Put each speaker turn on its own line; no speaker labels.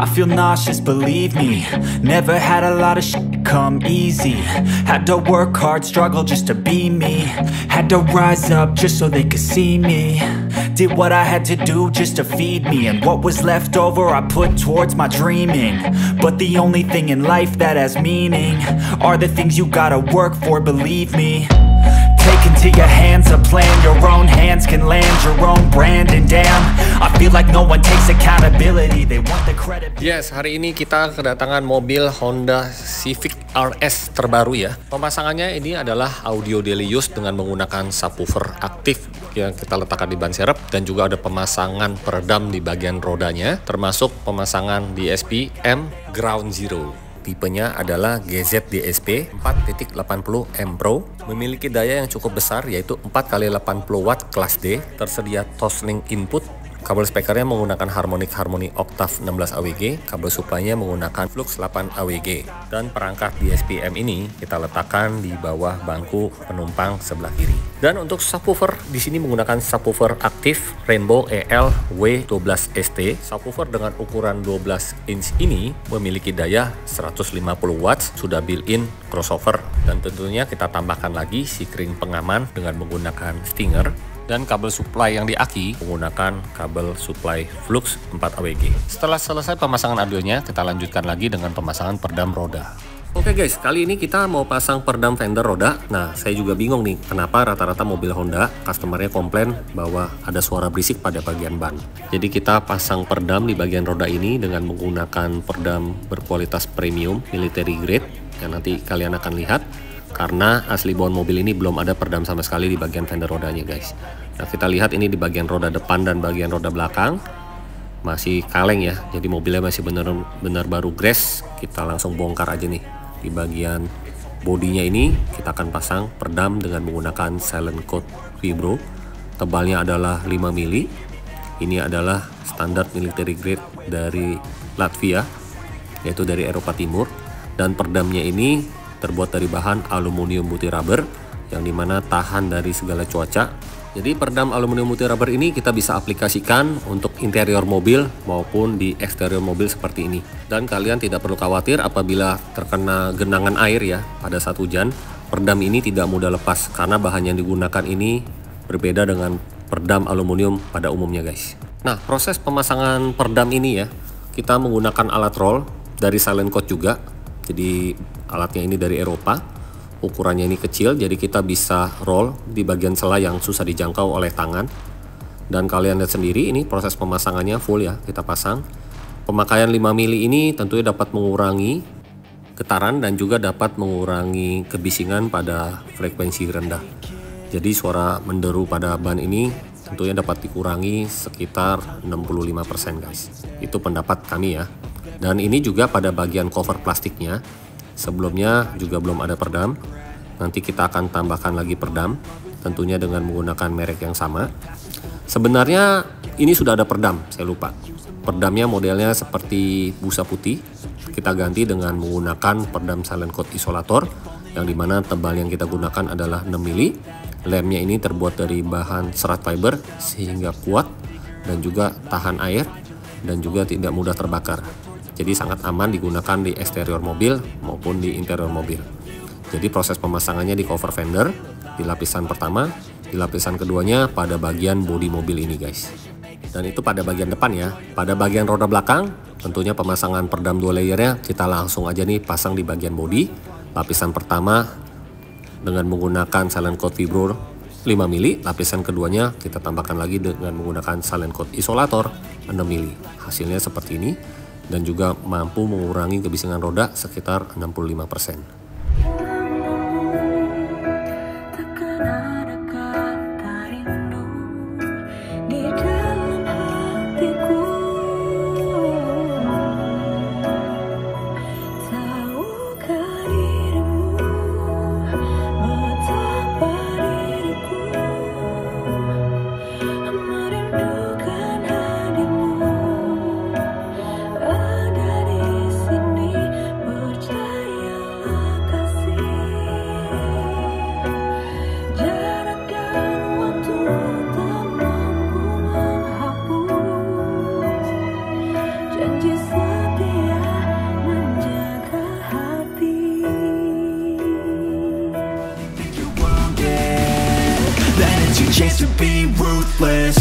I feel nauseous, believe me. Never had a lot of shit come easy. Had to work hard, struggle just to be me. Had to rise up just so they could see me. Did what I had to do just to feed me. And what was left over I put towards my dreaming. But the only thing in life that has meaning are the things you gotta work for, believe me. Take into your hands a plan. Your own hands can land your own brand. And damn, I feel like no one takes accountability. They want the credit.
Yes, hari ini kita kedatangan mobil Honda Civic RS terbaru ya. Pemasangannya ini adalah audio daily use dengan menggunakan subwoofer aktif yang kita letakkan di ban serep, dan juga ada pemasangan peredam di bagian rodanya, termasuk pemasangan DSP M Ground Zero. Tipenya adalah GZ DSP 4.80 M Pro, memiliki daya yang cukup besar yaitu 4x80 watt kelas D, tersedia Toslink input, kabel speakernya menggunakan Harmonic Octave 16 AWG, kabel supply-nya menggunakan Flux 8 AWG, dan perangkat DSP M ini kita letakkan di bawah bangku penumpang sebelah kiri. Dan untuk subwoofer di sini menggunakan subwoofer aktif Rainbow EL W12 ST. Subwoofer dengan ukuran 12 inch ini memiliki daya 150 watts, sudah built-in crossover, dan tentunya kita tambahkan lagi sikring pengaman dengan menggunakan stinger, dan kabel supply yang di aki menggunakan kabel supply Flux 4 AWG. Setelah selesai pemasangan audionya, kita lanjutkan lagi dengan pemasangan peredam roda. Oke guys, kali ini kita mau pasang peredam fender roda. Nah, saya juga bingung nih, kenapa rata-rata mobil Honda customernya komplain bahwa ada suara berisik pada bagian ban. Jadi kita pasang peredam di bagian roda ini dengan menggunakan peredam berkualitas premium military grade yang nanti kalian akan lihat. Karena asli bawaan mobil ini belum ada peredam sama sekali di bagian fender rodanya guys. Nah, kita lihat ini di bagian roda depan dan bagian roda belakang masih kaleng ya. Jadi mobilnya masih benar-benar baru grass. Kita langsung bongkar aja nih. Di bagian bodinya ini kita akan pasang peredam dengan menggunakan silent coat vibro. Tebalnya adalah 5 mili. Ini adalah standar military grade dari Latvia, yaitu dari Eropa Timur. Dan peredamnya ini terbuat dari bahan aluminium putih rubber yang dimana tahan dari segala cuaca. Jadi peredam aluminium putih rubber ini kita bisa aplikasikan untuk interior mobil maupun di eksterior mobil seperti ini. Dan kalian tidak perlu khawatir apabila terkena genangan air ya pada saat hujan. Peredam ini tidak mudah lepas karena bahan yang digunakan ini berbeda dengan peredam aluminium pada umumnya guys. Nah, proses pemasangan peredam ini ya, kita menggunakan alat roll dari Silent Coat juga. Jadi alatnya ini dari Eropa. Ukurannya ini kecil, jadi kita bisa roll di bagian sela yang susah dijangkau oleh tangan. Dan kalian lihat sendiri ini proses pemasangannya full ya, kita pasang. Pemakaian 5 mili ini tentunya dapat mengurangi getaran dan juga dapat mengurangi kebisingan pada frekuensi rendah. Jadi suara menderu pada ban ini tentunya dapat dikurangi sekitar 65% guys. Itu pendapat kami ya. Dan ini juga pada bagian cover plastiknya. Sebelumnya juga belum ada peredam. Nanti kita akan tambahkan lagi peredam, tentunya dengan menggunakan merek yang sama. Sebenarnya ini sudah ada peredam, saya lupa. Peredamnya modelnya seperti busa putih. Kita ganti dengan menggunakan peredam silent coat isolator, yang dimana tebal yang kita gunakan adalah 6 mili. Lemnya ini terbuat dari bahan serat fiber sehingga kuat dan juga tahan air dan juga tidak mudah terbakar. Jadi sangat aman digunakan di eksterior mobil maupun di interior mobil. Jadi proses pemasangannya di cover fender, di lapisan pertama, di lapisan keduanya pada bagian bodi mobil ini guys. Dan itu pada bagian depan ya. Pada bagian roda belakang, tentunya pemasangan peredam 2 layernya kita langsung aja nih pasang di bagian bodi. Lapisan pertama dengan menggunakan silent coat vibro 5 mili, lapisan keduanya kita tambahkan lagi dengan menggunakan silent coat isolator 6 mili. Hasilnya seperti ini. Dan juga mampu mengurangi kebisingan roda sekitar 65%.
chance to be ruthless.